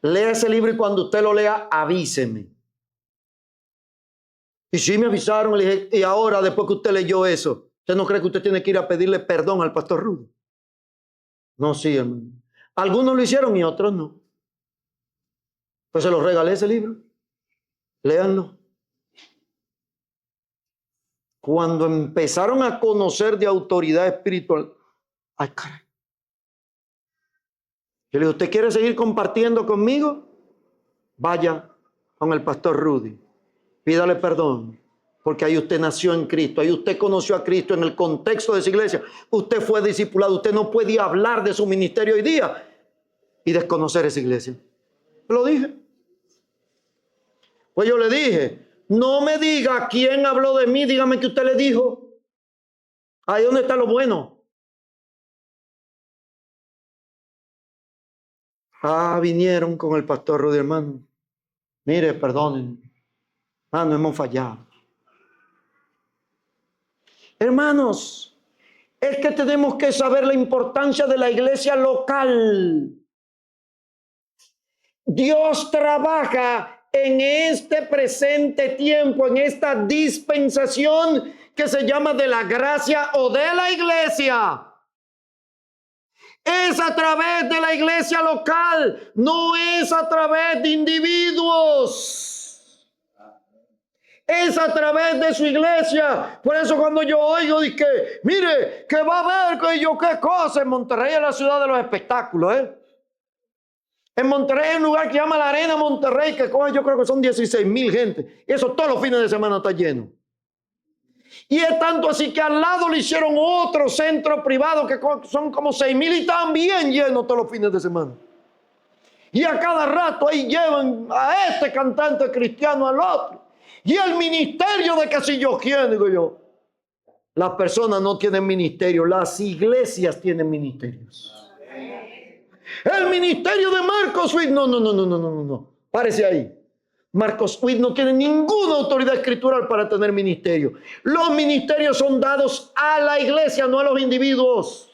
Lea ese libro y cuando usted lo lea, avíseme. Y sí me avisaron, le dije, y ahora después que usted leyó eso, ¿usted no cree que usted tiene que ir a pedirle perdón al pastor Rudy? No, sí, hermano. Algunos lo hicieron y otros no. Pues se los regalé ese libro. Léanlo. Cuando empezaron a conocer de autoridad espiritual, ay, caray. Yo le dije, ¿usted quiere seguir compartiendo conmigo? Vaya con el pastor Rudy. Pídale perdón, porque ahí usted nació en Cristo, ahí usted conoció a Cristo en el contexto de esa iglesia. Usted fue discipulado, usted no podía hablar de su ministerio hoy día y desconocer esa iglesia. Lo dije. Pues yo le dije, no me diga quién habló de mí, dígame que usted le dijo. Ahí donde está lo bueno. Vinieron con el pastor Rudy, hermano. Mire, perdonen. Hermano, hemos fallado. Hermanos, es que tenemos que saber la importancia de la iglesia local. Dios trabaja en este presente tiempo, en esta dispensación que se llama de la gracia o de la iglesia. Es a través de la iglesia local, no es a través de individuos. Es a través de su iglesia. Por eso cuando yo oigo, dije, mire, que va a haber, que yo qué cosa. En Monterrey es la ciudad de los espectáculos, En Monterrey hay un lugar que se llama la Arena Monterrey, que yo creo que son 16,000 gente. Eso todos los fines de semana está lleno. Y es tanto así que al lado le hicieron otro centro privado que son como 6,000 y también llenos todos los fines de semana. Y a cada rato ahí llevan a este cantante cristiano al otro. Y el ministerio de que si yo quién, digo yo. Las personas no tienen ministerio, las iglesias tienen ministerios. El ministerio de Marcos Witt, no. Párese ahí. Marcos Witt no tiene ninguna autoridad escritural para tener ministerio. Los ministerios son dados a la iglesia, no a los individuos.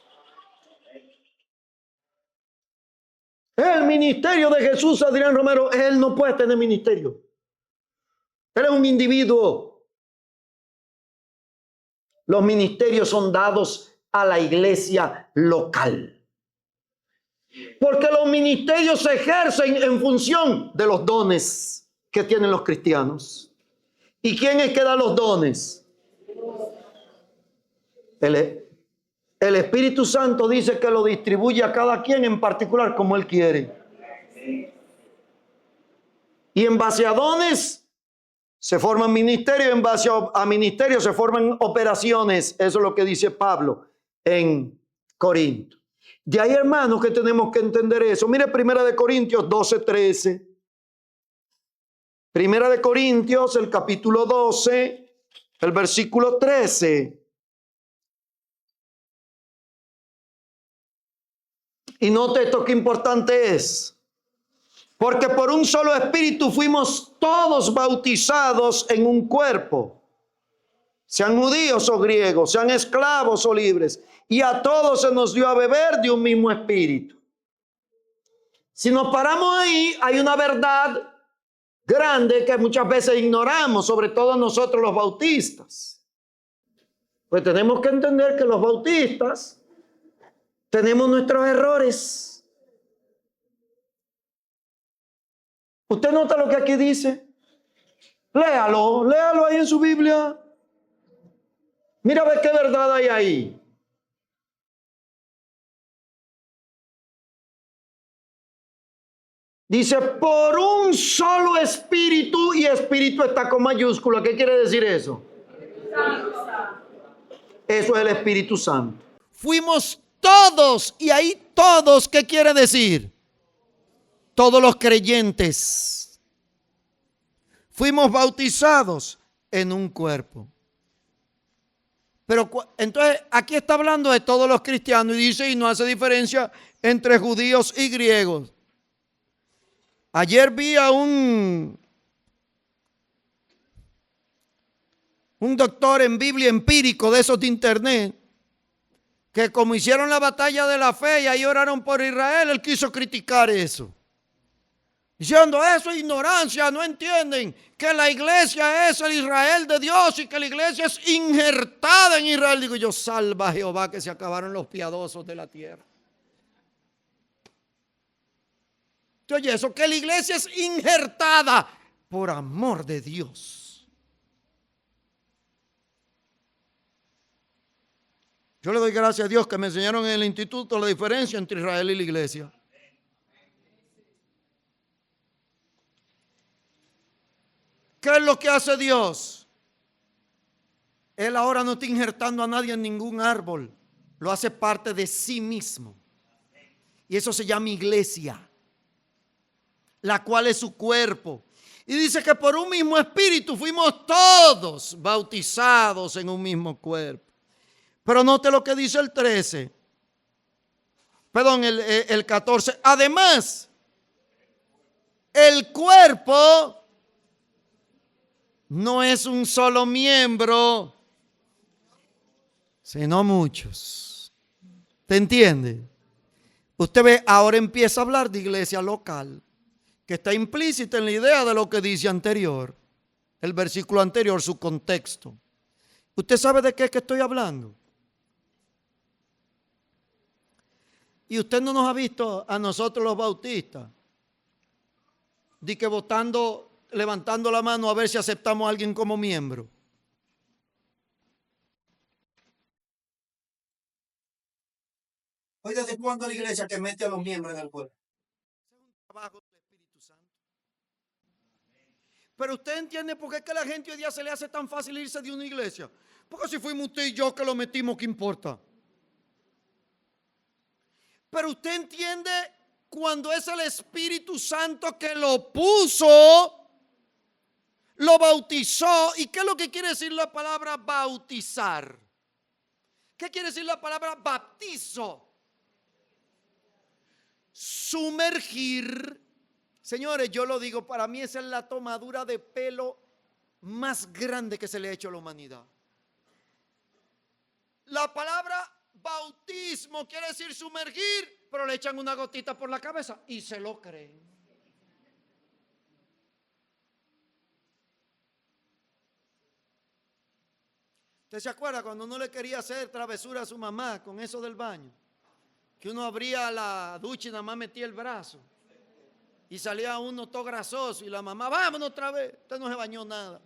El ministerio de Jesús Adrián Romero, él no puede tener ministerio. Él es un individuo. Los ministerios son dados a la iglesia local. Porque los ministerios se ejercen en función de los dones que tienen los cristianos. ¿Y quién es que da los dones? El Espíritu Santo dice que lo distribuye a cada quien en particular como él quiere. Y en base a dones se forman ministerios, en base a ministerios se forman operaciones. Eso es lo que dice Pablo en Corinto. De ahí, hermanos, que tenemos que entender eso. Mire, 1 Corintios 12:13. 1 Corintios, el capítulo 12, el versículo 13. Y note esto que importante es. Porque por un solo espíritu fuimos todos bautizados en un cuerpo. Sean judíos o griegos, sean esclavos o libres. Y a todos se nos dio a beber de un mismo espíritu. Si nos paramos ahí, hay una verdad grande que muchas veces ignoramos, sobre todo nosotros los bautistas. Pues tenemos que entender que los bautistas tenemos nuestros errores. ¿Usted nota lo que aquí dice? Léalo ahí en su Biblia. Mira a ver qué verdad hay ahí. Dice, por un solo espíritu, y espíritu está con mayúscula. ¿Qué quiere decir eso? Eso es el Espíritu Santo. Fuimos todos, y ahí todos, ¿qué quiere decir? Todos los creyentes. Fuimos bautizados en un cuerpo. Pero entonces aquí está hablando de todos los cristianos y dice, y no hace diferencia entre judíos y griegos. Ayer vi a un doctor en Biblia empírico de esos de internet, que como hicieron la batalla de la fe y ahí oraron por Israel, él quiso criticar eso. Diciendo, eso es ignorancia, no entienden que la iglesia es el Israel de Dios y que la iglesia es injertada en Israel. Digo yo, salva a Jehová que se acabaron los piadosos de la tierra. Oye, eso que la iglesia es injertada por amor de Dios. Yo le doy gracias a Dios que me enseñaron en el instituto la diferencia entre Israel y la iglesia. ¿Qué es lo que hace Dios? Él ahora no está injertando a nadie en ningún árbol. Lo hace parte de sí mismo. Y eso se llama iglesia, la cual es su cuerpo. Y dice que por un mismo espíritu fuimos todos bautizados en un mismo cuerpo. Pero note lo que dice el 13. Perdón, el 14. Además, el cuerpo no es un solo miembro, sino muchos. ¿Te entiende? Usted ve, ahora empieza a hablar de iglesia local, que está implícita en la idea de lo que dice anterior, el versículo anterior, su contexto. ¿Usted sabe de qué es que estoy hablando? Y usted no nos ha visto a nosotros los bautistas, de que votando, levantando la mano a ver si aceptamos a alguien como miembro. Hoy, ¿desde cuándo la iglesia que mete a los miembros en el cuerpo? Es un trabajo del Espíritu Santo. Pero usted entiende por qué es que a la gente hoy día se le hace tan fácil irse de una iglesia. Porque si fuimos usted y yo que lo metimos, ¿qué importa? Pero usted entiende cuando es el Espíritu Santo que lo puso, lo bautizó. ¿Y qué es lo que quiere decir la palabra bautizar? ¿Qué quiere decir la palabra baptizo? Sumergir. Señores, yo lo digo, para mí esa es la tomadura de pelo más grande que se le ha hecho a la humanidad. La palabra bautismo quiere decir sumergir, pero le echan una gotita por la cabeza y se lo creen. ¿Usted se acuerda cuando uno le quería hacer travesura a su mamá con eso del baño? Que uno abría la ducha y nada más metía el brazo. Y salía uno todo grasoso y la mamá, vámonos otra vez. Usted no se bañó nada.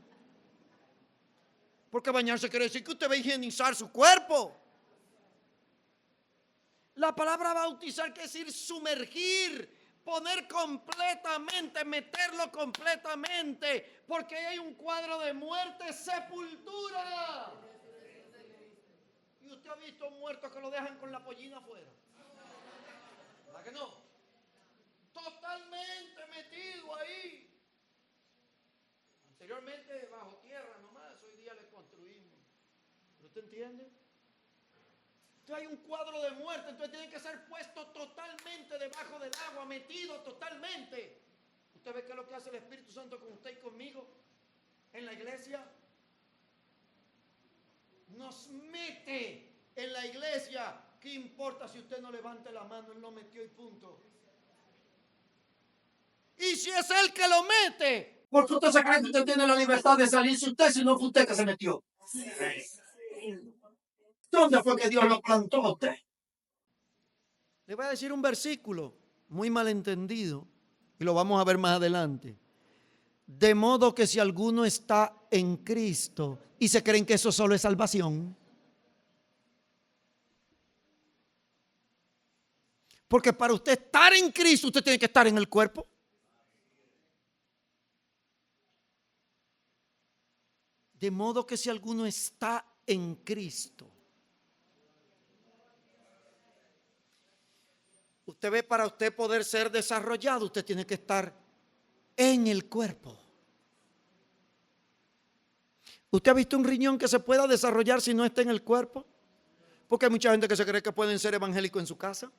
Porque bañarse quiere decir que usted va a higienizar su cuerpo. La palabra bautizar quiere decir sumergir, poner completamente, meterlo completamente. Porque hay un cuadro de muerte, sepultura. Y usted ha visto muertos que lo dejan con la pollina afuera. ¿Verdad que no? Totalmente metido ahí. Anteriormente bajo tierra nomás, hoy día le construimos. ¿Pero usted entiende? Entonces hay un cuadro de muerte, entonces tiene que ser puesto totalmente debajo del agua, metido totalmente. ¿Usted ve qué es lo que hace el Espíritu Santo con usted y conmigo en la iglesia? Nos mete en la iglesia. ¿Qué importa si usted no levante la mano? Él lo metió y punto. Y si es él que lo mete, porque usted se cree que usted tiene la libertad de salirse usted, si no fue usted que se metió. ¿Dónde fue que Dios lo plantó a usted? Le voy a decir un versículo muy malentendido y lo vamos a ver más adelante. De modo que si alguno está en Cristo y se creen que eso solo es salvación. Porque para usted estar en Cristo, usted tiene que estar en el cuerpo. De modo que si alguno está en Cristo. Usted ve, para usted poder ser desarrollado, usted tiene que estar en el cuerpo. ¿Usted ha visto un riñón que se pueda desarrollar si no está en el cuerpo? Porque hay mucha gente que se cree que pueden ser evangélicos en su casa.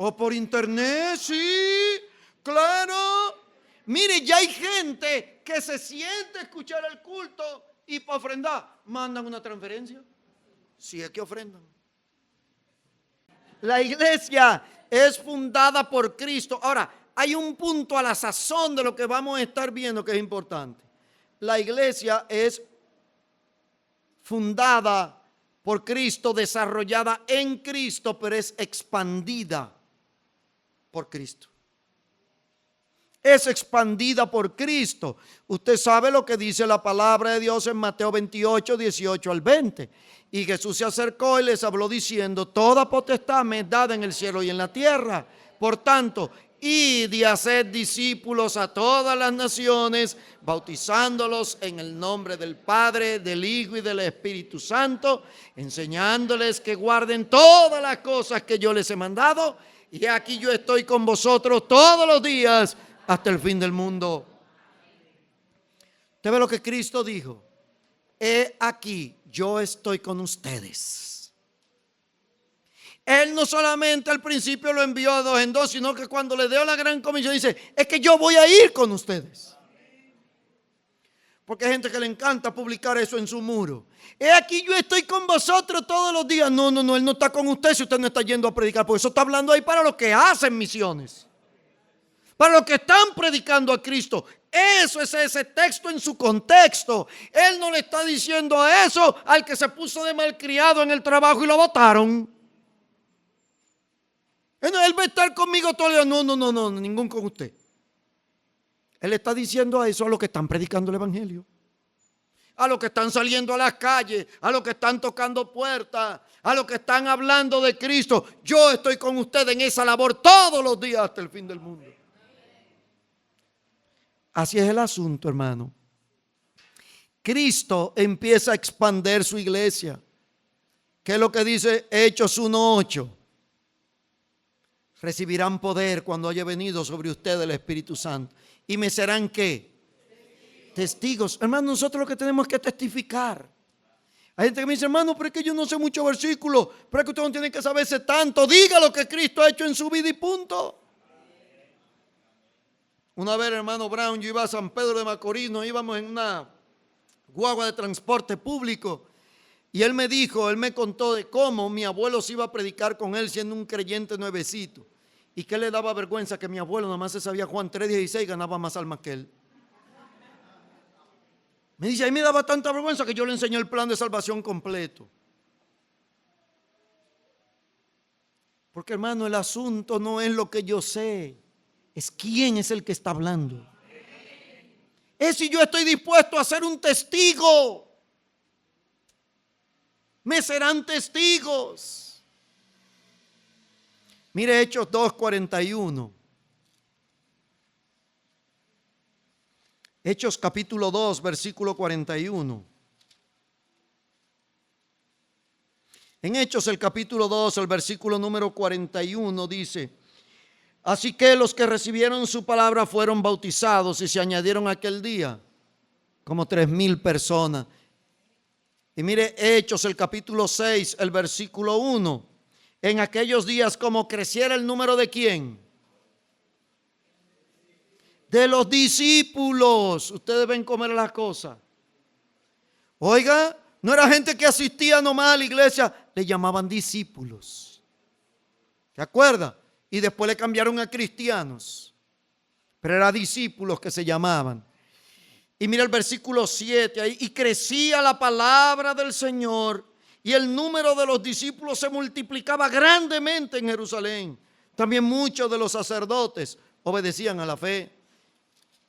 O por internet, sí, claro. Mire, ya hay gente que se siente a escuchar el culto y para ofrendar mandan una transferencia. Si es que ofrendan. La iglesia es fundada por Cristo. Ahora, hay un punto a la sazón de lo que vamos a estar viendo que es importante. La iglesia es fundada por Cristo, desarrollada en Cristo, pero es expandida por Cristo. Es expandida por Cristo. Usted sabe lo que dice la palabra de Dios en Mateo 28, 18 al 20. Y Jesús se acercó y les habló diciendo: toda potestad me es dada en el cielo y en la tierra. Por tanto, id y haced discípulos a todas las naciones, bautizándolos en el nombre del Padre, del Hijo y del Espíritu Santo, enseñándoles que guarden todas las cosas que yo les he mandado. Y aquí yo estoy con vosotros todos los días hasta el fin del mundo. ¿Usted ve lo que Cristo dijo? He aquí, yo estoy con ustedes. Él no solamente al principio lo envió a 2 en 2, sino que cuando le dio la gran comisión dice: es que yo voy a ir con ustedes. Porque hay gente que le encanta publicar eso en su muro. He aquí, yo estoy con vosotros todos los días. No, él no está con usted si usted no está yendo a predicar. Porque eso está hablando ahí para los que hacen misiones. Para los que están predicando a Cristo. Eso es ese texto en su contexto. Él no le está diciendo eso al que se puso de malcriado en el trabajo y lo botaron. Él va a estar conmigo todo el día. No, ningún con usted. Él está diciendo a eso a los que están predicando el evangelio. a los que están saliendo a las calles, a los que están tocando puertas, a los que están hablando de Cristo. Yo estoy con ustedes en esa labor todos los días hasta el fin del mundo. Así es el asunto, hermano. Cristo empieza a expandir su iglesia. ¿Qué es lo que dice Hechos 1:8? Recibirán poder cuando haya venido sobre ustedes el Espíritu Santo. ¿Y me serán qué? Testigos. Hermano, nosotros lo que tenemos que testificar. Hay gente que me dice, hermano, pero es que yo no sé muchos versículos, pero es que usted no tiene que saberse tanto. Diga lo que Cristo ha hecho en su vida y punto. Una vez, hermano Brown, yo iba a San Pedro de Macorís, nos íbamos en una guagua de transporte público. Y él me contó de cómo mi abuelo se iba a predicar con él siendo un creyente nuevecito. Y que le daba vergüenza que mi abuelo nada más se sabía Juan 3:16, ganaba más alma que él. Me dice, a mí me daba tanta vergüenza que yo le enseñé el plan de salvación completo. Porque, hermano, el asunto no es lo que yo sé, es quién es el que está hablando. Es si yo estoy dispuesto a ser un testigo. Me serán testigos. Mire Hechos 2:41. Hechos capítulo 2, versículo 41. En Hechos el capítulo 2, el versículo número 41 dice: así que los que recibieron su palabra fueron bautizados y se añadieron aquel día como 3,000 personas. Y mire Hechos el capítulo 6, el versículo 1. En aquellos días, como creciera el número de ¿quién? De los discípulos. Ustedes ven cómo eran las cosas. Oiga, no era gente que asistía nomás a la iglesia, le llamaban discípulos. ¿Se acuerda? Y después le cambiaron a cristianos. Pero eran discípulos que se llamaban. Y mira el versículo 7 ahí. Y crecía la palabra del Señor y el número de los discípulos se multiplicaba grandemente en Jerusalén. También muchos de los sacerdotes obedecían a la fe.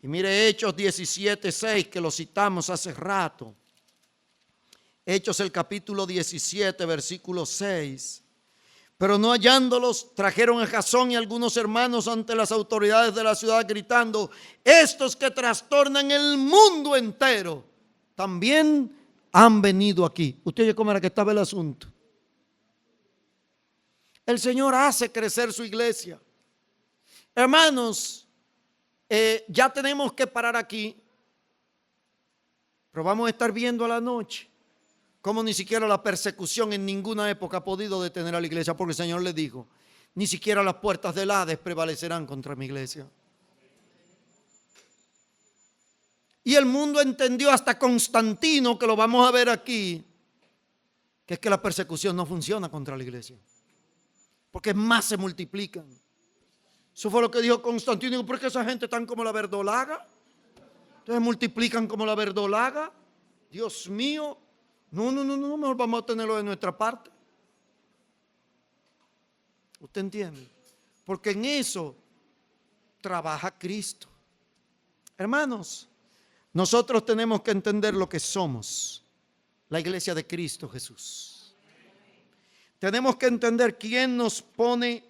Y mire Hechos 17:6, que lo citamos hace rato. Hechos el capítulo 17, versículo 6. Pero no hallándolos, trajeron a Jasón y algunos hermanos ante las autoridades de la ciudad gritando: estos que trastornan el mundo entero también han venido aquí. Usted oye cómo era que estaba el asunto. El Señor hace crecer su iglesia. Hermanos, ya tenemos que parar aquí, pero vamos a estar viendo a la noche cómo ni siquiera la persecución en ninguna época ha podido detener a la iglesia, porque el Señor le dijo: ni siquiera las puertas del Hades prevalecerán contra mi iglesia. Y el mundo entendió, hasta Constantino, que lo vamos a ver aquí, que es que la persecución no funciona contra la iglesia, porque más se multiplican. Eso fue lo que dijo Constantino. ¿Por qué esa gente están como la verdolaga? Entonces multiplican como la verdolaga. Dios mío. No, mejor vamos a tenerlo de nuestra parte. ¿Usted entiende? Porque en eso trabaja Cristo. Hermanos, nosotros tenemos que entender lo que somos, la iglesia de Cristo Jesús. Tenemos que entender quién nos pone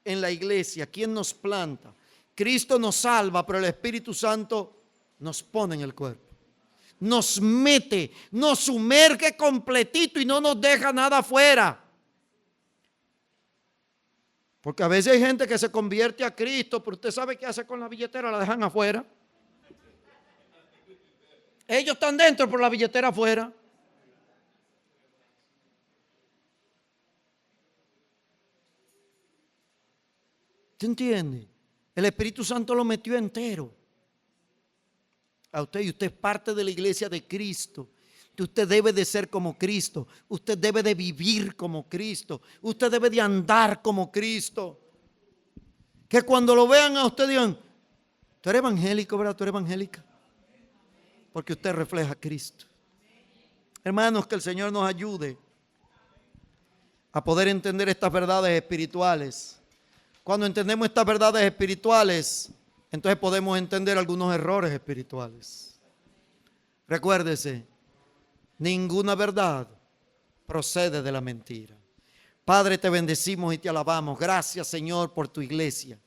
en la iglesia, quién nos planta. Cristo nos salva, pero el Espíritu Santo nos pone en el cuerpo. Nos mete, nos sumerge completito y no nos deja nada afuera. Porque a veces hay gente que se convierte a Cristo, pero usted sabe qué hace con la billetera, la dejan afuera. Ellos están dentro, pero la billetera afuera. ¿Te entiende? El Espíritu Santo lo metió entero a usted, y usted es parte de la iglesia de Cristo. Usted debe de ser como Cristo. Usted debe de vivir como Cristo. Usted debe de andar como Cristo. Que cuando lo vean a usted digan: tú eres evangélico, ¿verdad? Tú eres evangélica. Porque usted refleja a Cristo. Hermanos, que el Señor nos ayude a poder entender estas verdades espirituales. Cuando entendemos estas verdades espirituales, entonces podemos entender algunos errores espirituales. Recuérdese, Ninguna verdad procede de la mentira. Padre, te bendecimos y te alabamos. Gracias, Señor, por tu iglesia.